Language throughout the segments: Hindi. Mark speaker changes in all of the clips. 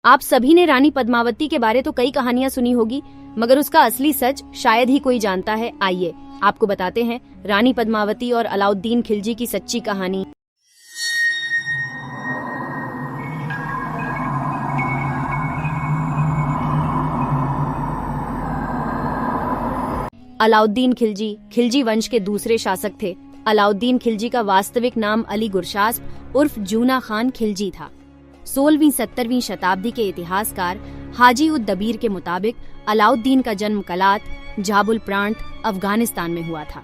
Speaker 1: आप सभी ने रानी पद्मावती के बारे तो कई कहानियां सुनी होगी, मगर उसका असली सच शायद ही कोई जानता है। आइए आपको बताते हैं रानी पद्मावती और अलाउद्दीन खिलजी की सच्ची कहानी। अलाउद्दीन खिलजी खिलजी वंश के दूसरे शासक थे। अलाउद्दीन खिलजी का वास्तविक नाम अली गुरशास्प उर्फ जूना खान खिलजी था। 16वीं-17वीं शताब्दी के इतिहासकार हाजी उद दबीर के मुताबिक अलाउद्दीन का जन्म कलात, जाबुल प्रांत, अफगानिस्तान में हुआ था।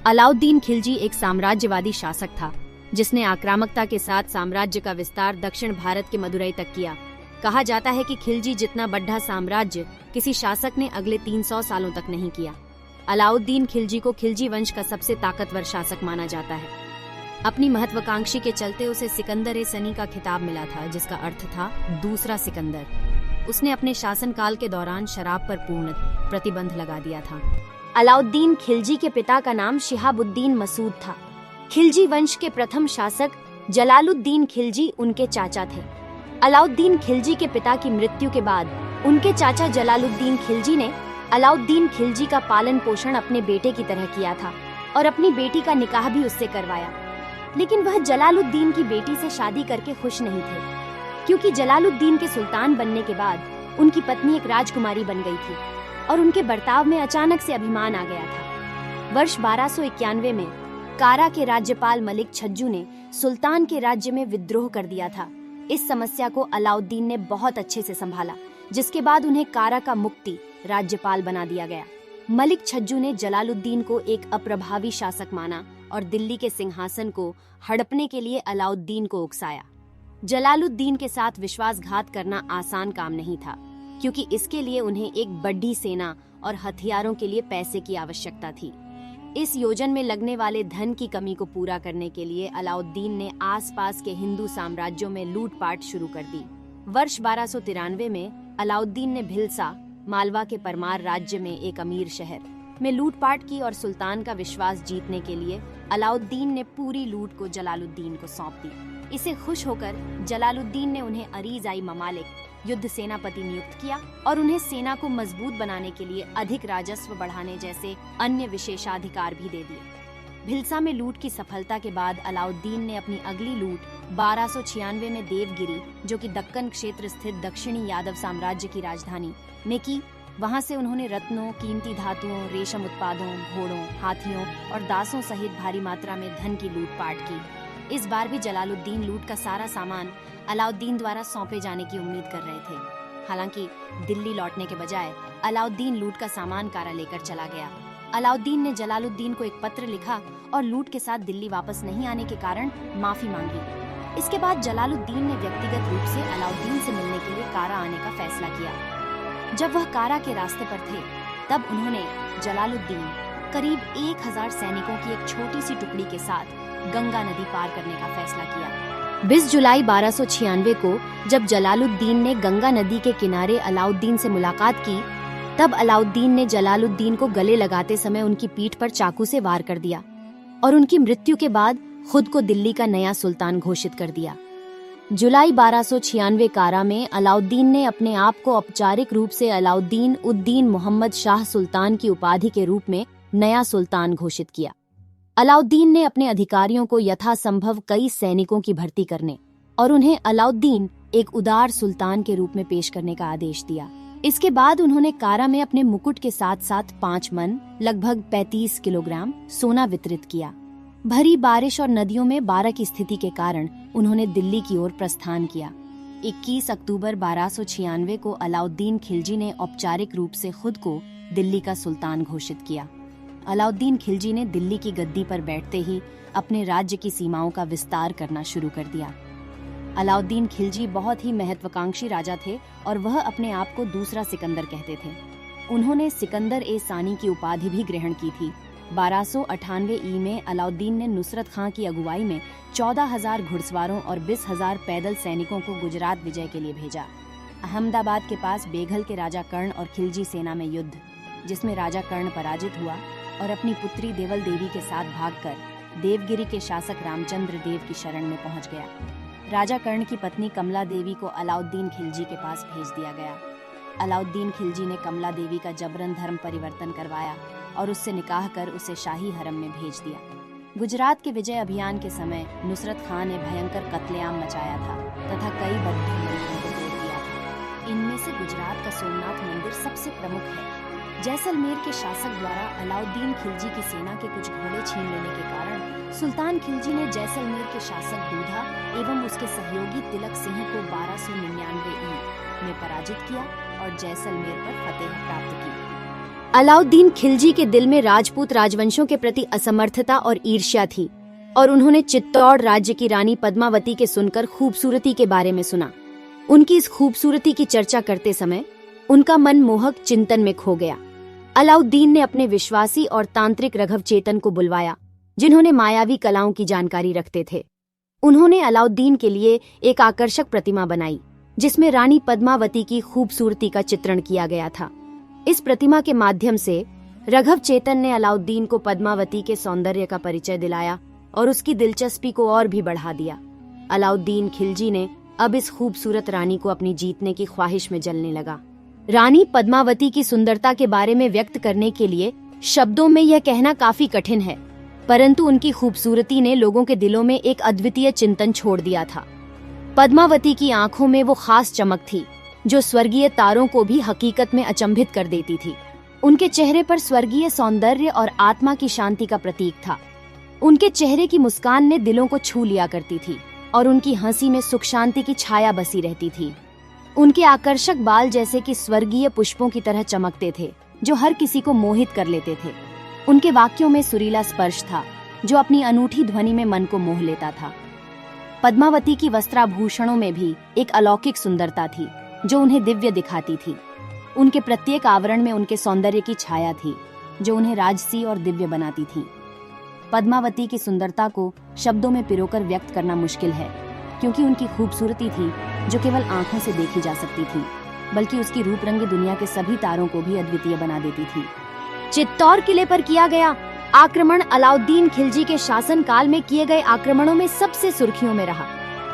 Speaker 1: अलाउद्दीन खिलजी एक साम्राज्यवादी शासक था, जिसने आक्रामकता के साथ साम्राज्य का विस्तार दक्षिण भारत के मदुरई तक किया। कहा जाता है कि खिलजी जितना बड़ा साम्राज्य किसी शासक ने अगले 300 सालों तक नहीं किया। अलाउद्दीन खिलजी को खिलजी वंश का सबसे ताकतवर शासक माना जाता है। अपनी महत्वाकांक्षी के चलते उसे सिकंदर-ए-सनी का खिताब मिला था, जिसका अर्थ था दूसरा सिकंदर। उसने अपने शासनकाल के दौरान शराब पर पूर्ण प्रतिबंध लगा दिया था। अलाउद्दीन खिलजी के पिता का नाम शिहाबुद्दीन मसूद था। खिलजी वंश के प्रथम शासक जलालुद्दीन खिलजी उनके चाचा थे। अलाउद्दीन खिलजी के पिता की मृत्यु के बाद उनके चाचा जलालुद्दीन खिलजी ने अलाउद्दीन खिलजी का पालन पोषण अपने बेटे की तरह किया था और अपनी बेटी का निकाह भी उससे करवाया। लेकिन वह जलालुद्दीन की बेटी से शादी करके खुश नहीं थे, क्योंकि जलालुद्दीन के सुल्तान बनने के बाद उनकी पत्नी एक राजकुमारी बन गई थी और उनके बर्ताव में अचानक से अभिमान आ गया था। वर्ष 1291 में कारा के राज्यपाल मलिक छज्जू ने सुल्तान के राज्य में विद्रोह कर दिया था। इस समस्या को अलाउद्दीन ने बहुत अच्छे से संभाला, जिसके बाद उन्हें कारा का मुक्ति राज्यपाल बना दिया गया। मलिक छज्जू ने जलालुद्दीन को एक अप्रभावी शासक माना और दिल्ली के सिंहासन को हड़पने के लिए अलाउद्दीन को उकसाया। जलालुद्दीन के साथ विश्वासघात करना आसान काम नहीं था, क्योंकि इसके लिए उन्हें एक बड़ी सेना और हथियारों के लिए पैसे की आवश्यकता थी। इस योजना में लगने वाले धन की कमी को पूरा करने के लिए अलाउद्दीन ने आसपास के हिंदू साम्राज्यों में लूटपाट शुरू कर दी। वर्ष 1293 में अलाउद्दीन ने भिलसा, मालवा के परमार राज्य में एक अमीर शहर में लूटपाट की और सुल्तान का विश्वास जीतने के लिए अलाउद्दीन ने पूरी लूट को जलालुद्दीन को सौंप दी। इसे खुश होकर जलालुद्दीन ने उन्हें अरीज-आई ममालिक युद्ध सेनापति नियुक्त किया और उन्हें सेना को मजबूत बनाने के लिए अधिक राजस्व बढ़ाने जैसे अन्य विशेषाधिकार भी दे दिए। भिलसा में लूट की सफलता के बाद अलाउद्दीन ने अपनी अगली लूट 1296 में देवगिरी, जो कि दक्कन क्षेत्र स्थित दक्षिणी यादव साम्राज्य की राजधानी में की। वहां से उन्होंने रत्नों, कीमती धातुओं, रेशम उत्पादों, घोड़ों, हाथियों और दासों सहित भारी मात्रा में धन की लूटपाट की। इस बार भी जलालुद्दीन लूट का सारा सामान अलाउद्दीन द्वारा सौंपे जाने की उम्मीद कर रहे थे। हालांकि दिल्ली लौटने के बजाय अलाउद्दीन लूट का सामान कारा लेकर चला गया। अलाउद्दीन ने जलालुद्दीन को एक पत्र लिखा और लूट के साथ दिल्ली वापस नहीं आने के कारण माफी मांगी। इसके बाद जलालुद्दीन ने व्यक्तिगत रूप से अलाउद्दीन से मिलने के लिए कारा आने का फैसला किया। जब वह कारा के रास्ते पर थे, तब उन्होंने जलालुद्दीन करीब 1000 सैनिकों की एक छोटी सी टुकड़ी के साथ गंगा नदी पार करने का फैसला किया। 20 जुलाई 1296 को जब जलालुद्दीन ने गंगा नदी के किनारे अलाउद्दीन से मुलाकात की, तब अलाउद्दीन ने जलालुद्दीन को गले लगाते समय उनकी पीठ पर चाकू से वार कर दिया और उनकी मृत्यु के बाद खुद को दिल्ली का नया सुल्तान घोषित कर दिया। जुलाई 1296 कारा में अलाउद्दीन ने अपने आप को औपचारिक रूप से अलाउद्दीन उद्दीन मोहम्मद शाह सुल्तान की उपाधि के रूप में नया सुल्तान घोषित किया। अलाउद्दीन ने अपने अधिकारियों को यथासंभव कई सैनिकों की भर्ती करने और उन्हें अलाउद्दीन एक उदार सुल्तान के रूप में पेश करने का आदेश दिया। इसके बाद उन्होंने कारा में अपने मुकुट के साथ साथ 5 मन लगभग 35 किलोग्राम सोना वितरित किया। भरी बारिश और नदियों में बाढ़ की स्थिति के कारण उन्होंने दिल्ली की ओर प्रस्थान किया। 21 अक्टूबर 1296 को अलाउद्दीन खिलजी ने औपचारिक रूप से खुद को दिल्ली का सुल्तान घोषित किया। अलाउद्दीन खिलजी ने दिल्ली की गद्दी पर बैठते ही अपने राज्य की सीमाओं का विस्तार करना शुरू कर दिया। अलाउद्दीन खिलजी बहुत ही महत्वाकांक्षी राजा थे और वह अपने आप को दूसरा सिकंदर कहते थे। उन्होंने सिकंदर-ए-सानी की उपाधि भी ग्रहण की थी। 1298 ई में अलाउद्दीन ने नुसरत खां की अगुवाई में 14,000 घुड़सवारों और 20,000 पैदल सैनिकों को गुजरात विजय के लिए भेजा। अहमदाबाद के पास बेघल के राजा कर्ण और खिलजी सेना में युद्ध, जिसमें राजा कर्ण पराजित हुआ और अपनी पुत्री देवल देवी के साथ भागकर देवगिरी के शासक रामचंद्र देव की शरण में पहुंच गया। राजा कर्ण की पत्नी कमला देवी को अलाउद्दीन खिलजी के पास भेज दिया गया। अलाउद्दीन खिलजी ने कमला देवी का जबरन धर्म परिवर्तन करवाया और उससे निकाह कर उसे शाही हरम में भेज दिया। गुजरात के विजय अभियान के समय नुसरत खान ने भयंकर कत्लेआम मचाया था तथा कई बौद्ध मंदिरों को तोड़ दिया था। इनमें से गुजरात का सोमनाथ मंदिर सबसे प्रमुख है। जैसलमेर के शासक द्वारा अलाउद्दीन खिलजी की सेना के कुछ घोड़े छीन लेने के कारण सुल्तान खिलजी ने जैसलमेर के शासक दूधा एवं उसके सहयोगी तिलक सिंह को 1299 ईस्वी में पराजित किया और जैसलमेर पर फतेह प्राप्त की। अलाउद्दीन खिलजी के दिल में राजपूत राजवंशों के प्रति असमर्थता और ईर्ष्या थी और उन्होंने चित्तौड़ राज्य की रानी पद्मावती के सुनकर खूबसूरती के बारे में सुना। उनकी इस खूबसूरती की चर्चा करते समय उनका मन मोहक चिंतन में खो गया। अलाउद्दीन ने अपने विश्वासी और तांत्रिक रघव चेतन को बुलवाया, जिन्होंने मायावी कलाओं की जानकारी रखते थे। उन्होंने अलाउद्दीन के लिए एक आकर्षक प्रतिमा बनाई, जिसमें रानी पद्मावती की खूबसूरती का चित्रण किया गया था। इस प्रतिमा के माध्यम से रघव चेतन ने अलाउद्दीन को पद्मावती के सौंदर्य का परिचय दिलाया और उसकी दिलचस्पी को और भी बढ़ा दिया। अलाउद्दीन खिलजी ने अब इस खूबसूरत रानी को अपनी जीतने की ख्वाहिश में जलने लगा। रानी पद्मावती की सुंदरता के बारे में व्यक्त करने के लिए शब्दों में यह कहना काफी कठिन है, परंतु उनकी खूबसूरती ने लोगों के दिलों में एक अद्वितीय चिंतन छोड़ दिया था। पद्मावती की आंखों में वो खास चमक थी जो स्वर्गीय तारों को भी हकीकत में अचंभित कर देती थी। उनके चेहरे पर स्वर्गीय सौंदर्य और आत्मा की शांति का प्रतीक था। उनके चेहरे की मुस्कान ने दिलों को छू लिया करती थी और उनकी हंसी में सुख शांति की छाया बसी रहती थी। उनके आकर्षक बाल जैसे कि स्वर्गीय पुष्पों की तरह चमकते थे, जो हर किसी को मोहित कर लेते थे। उनके वाक्यों में सुरीला स्पर्श था, जो अपनी अनूठी ध्वनि में मन को मोह लेता था। पद्मावती की वस्त्राभूषणों में भी एक अलौकिक सुंदरता थी, जो उन्हें दिव्य दिखाती थी। उनके प्रत्येक आवरण में उनके सौंदर्य की छाया थी, जो उन्हें राजसी और दिव्य बनाती थी। पद्मावती की सुंदरता को शब्दों में पिरोकर व्यक्त करना मुश्किल है, क्योंकि उनकी खूबसूरती थी जो केवल आंखों से देखी जा सकती थी, बल्कि उसकी रूप रंगी दुनिया के सभी तारों को भी अद्वितीय बना देती थी। चित्तौड़ किले पर किया गया आक्रमण अलाउद्दीन खिलजी के शासन काल में किए गए आक्रमणों में सबसे सुर्खियों में रहा।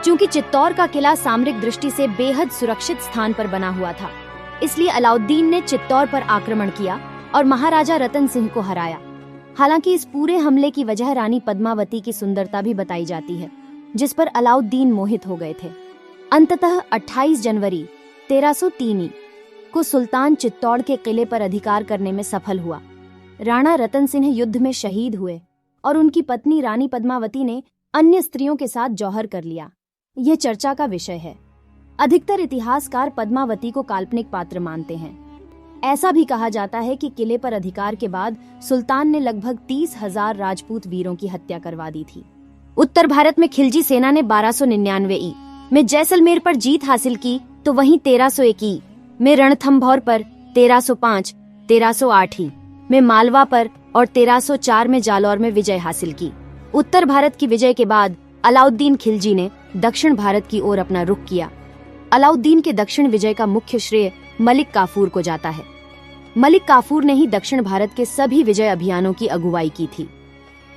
Speaker 1: चूंकि चित्तौड़ का किला सामरिक दृष्टि से बेहद सुरक्षित स्थान पर बना हुआ था, इसलिए अलाउद्दीन ने चित्तौड़ पर आक्रमण किया और महाराजा रतन सिंह को हराया। हालांकि इस पूरे हमले की वजह रानी पद्मावती की सुंदरता भी बताई जाती है, जिस पर अलाउद्दीन मोहित हो गए थे। अंततः 28 जनवरी 1303 को सुल्तान चित्तौड़ के किले पर अधिकार करने में सफल हुआ। राणा रतन सिंह युद्ध में शहीद हुए और उनकी पत्नी रानी पद्मावती ने अन्य स्त्रियों के साथ जौहर कर लिया। यह चर्चा का विषय है। अधिकतर इतिहासकार पद्मावती को काल्पनिक पात्र मानते हैं। ऐसा भी कहा जाता है कि किले पर अधिकार के बाद सुल्तान ने लगभग 30,000 राजपूत वीरों की हत्या करवा दी थी। उत्तर भारत में खिलजी सेना ने 1299 ईस्वी में जैसलमेर पर जीत हासिल की, तो वहीं 1301 ईस्वी में रणथंभौर पर, 1305, 1308 ईस्वी में मालवा पर और 1304 में जालौर में विजय हासिल की। उत्तर भारत की विजय के बाद अलाउद्दीन खिलजी ने दक्षिण भारत की ओर अपना रुख किया। अलाउद्दीन के दक्षिण विजय का मुख्य श्रेय मलिक काफूर को जाता है। मलिक काफूर ने ही दक्षिण भारत के सभी विजय अभियानों की अगुवाई की थी।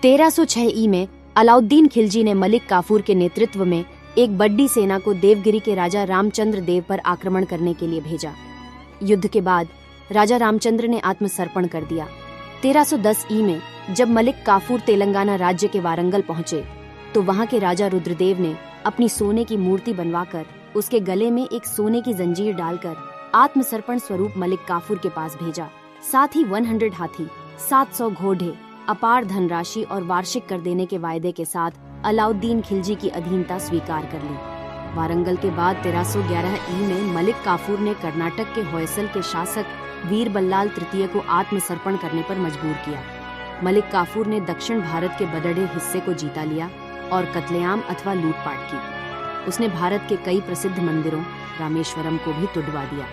Speaker 1: 1306 ईस्वी में अलाउद्दीन खिलजी ने मलिक काफूर के नेतृत्व में एक बड़ी सेना को देवगिरी के राजा रामचंद्र देव पर आक्रमण करने के लिए भेजा। युद्ध के बाद राजा रामचंद्र ने आत्मसर्पण कर दिया। 1310 ईस्वी में जब मलिक काफूर तेलंगाना राज्य के वारंगल पहुंचे, तो वहां के राजा रुद्रदेव ने अपनी सोने की मूर्ति बनवाकर उसके गले में एक सोने की जंजीर डालकर आत्मसर्पण स्वरूप मलिक काफूर के पास भेजा। साथ ही 100 हाथी, 700 घोड़े, अपार धनराशि और वार्षिक कर देने के वायदे के साथ अलाउद्दीन खिलजी की अधीनता स्वीकार कर ली। वारंगल के बाद 1311 ईस्वी में मलिक काफूर ने कर्नाटक के होयसल के शासक वीर बल्लाल तृतीय को आत्मसर्पण करने पर मजबूर किया। मलिक काफूर ने दक्षिण भारत के बड़े हिस्से को जीता लिया और कत्लेआम अथवा लूटपाट की। उसने भारत के कई प्रसिद्ध मंदिरों, रामेश्वरम को भी तुड़वा दिया।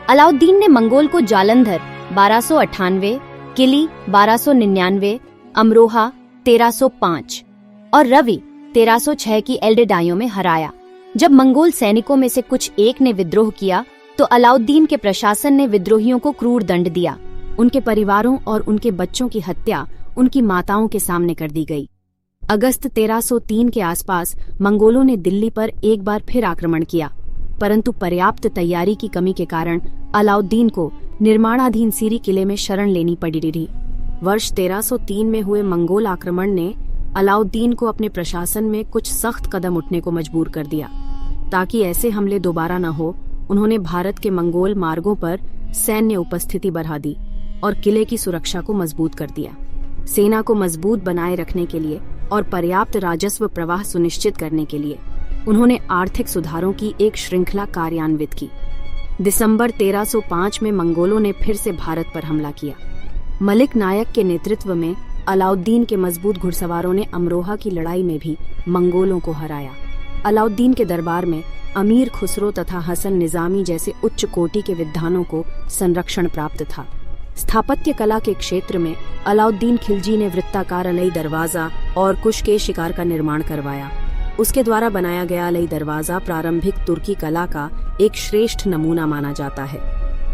Speaker 1: अलाउद्दीन ने मंगोल को जालंधर 1298, किली 1299, अमरोहा 1305 और रवि 1306 की एल्डेडायो में हराया। जब मंगोल सैनिकों में से कुछ एक ने विद्रोह किया, तो अलाउद्दीन के प्रशासन ने विद्रोहियों को क्रूर दंड दिया। उनके परिवारों और उनके बच्चों की हत्या उनकी माताओं के सामने कर दी गई। अगस्त 1303 के आसपास मंगोलों ने दिल्ली पर एक बार फिर आक्रमण किया, परंतु पर्याप्त तैयारी की कमी के कारण अलाउद्दीन को निर्माणाधीन सीरी किले में शरण लेनी पड़ी रही। वर्ष 1303 में हुए मंगोल आक्रमण ने अलाउद्दीन को अपने प्रशासन में कुछ सख्त कदम उठने को मजबूर कर दिया। ताकि ऐसे हमले दोबारा न हो, उन्होंने भारत के मंगोल मार्गों पर सैन्य उपस्थिति बढ़ा दी और किले की सुरक्षा को मजबूत कर दिया। सेना को मजबूत बनाए रखने के लिए और पर्याप्त राजस्व प्रवाह सुनिश्चित करने के लिए उन्होंने आर्थिक सुधारों की एक श्रृंखला कार्यान्वित की। दिसंबर 1305 में मंगोलों ने फिर से भारत पर हमला किया। मलिक नायक के नेतृत्व में अलाउद्दीन के मजबूत घुड़सवारों ने अमरोहा की लड़ाई में भी मंगोलों को हराया। अलाउद्दीन के दरबार में अमीर खुसरो तथा हसन निजामी जैसे उच्च कोटि के विद्वानों को संरक्षण प्राप्त था। स्थापत्य कला के क्षेत्र में अलाउद्दीन खिलजी ने वृत्ताकार अलई दरवाजा और कुश के शिकार का निर्माण करवाया। उसके द्वारा बनाया गया अलई दरवाजा प्रारंभिक तुर्की कला का एक श्रेष्ठ नमूना माना जाता है।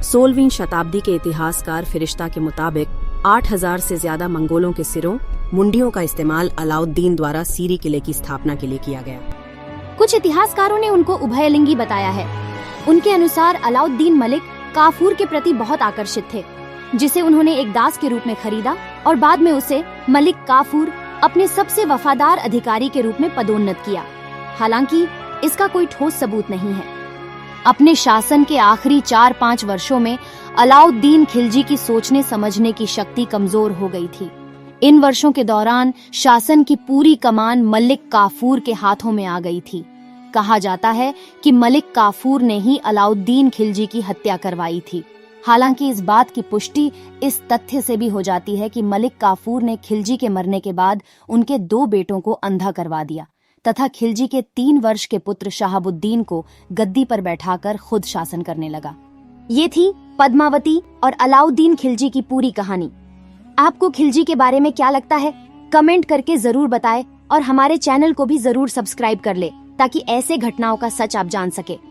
Speaker 1: 16वीं शताब्दी के इतिहासकार फिरिश्ता के मुताबिक 8000 से ज्यादा मंगोलों के सिरों, मुंडियों का इस्तेमाल अलाउद्दीन द्वारा सीरी किले की स्थापना के लिए किया गया। कुछ इतिहासकारों ने उनको उभयलिंगी बताया है। उनके अनुसार अलाउद्दीन मलिक काफूर के प्रति बहुत आकर्षित थे, जिसे उन्होंने एक दास के रूप में खरीदा और बाद में उसे मलिक काफूर अपने सबसे वफादार अधिकारी के रूप में पदोन्नत किया। हालांकि इसका कोई ठोस सबूत नहीं है। अपने शासन के आखिरी 4-5 वर्षों में अलाउद्दीन खिलजी की सोचने समझने की शक्ति कमजोर हो गई थी। इन वर्षों के दौरान शासन की पूरी कमान मलिक काफूर के हाथों में आ गई थी। कहा जाता है कि मलिक काफूर ने ही अलाउद्दीन खिलजी की हत्या करवाई थी। हालांकि इस बात की पुष्टि इस तथ्य से भी हो जाती है कि मलिक काफूर ने खिलजी के मरने के बाद उनके 2 बेटों को अंधा करवा दिया तथा खिलजी के 3 वर्ष के पुत्र शहाबुद्दीन को गद्दी पर बैठाकर खुद शासन करने लगा। ये थी पद्मावती और अलाउद्दीन खिलजी की पूरी कहानी। आपको खिलजी के बारे में क्या लगता है? कमेंट करके जरूर बताएं और हमारे चैनल को भी जरूर सब्सक्राइब कर ले ताकि ऐसे घटनाओं का सच आप जान सके।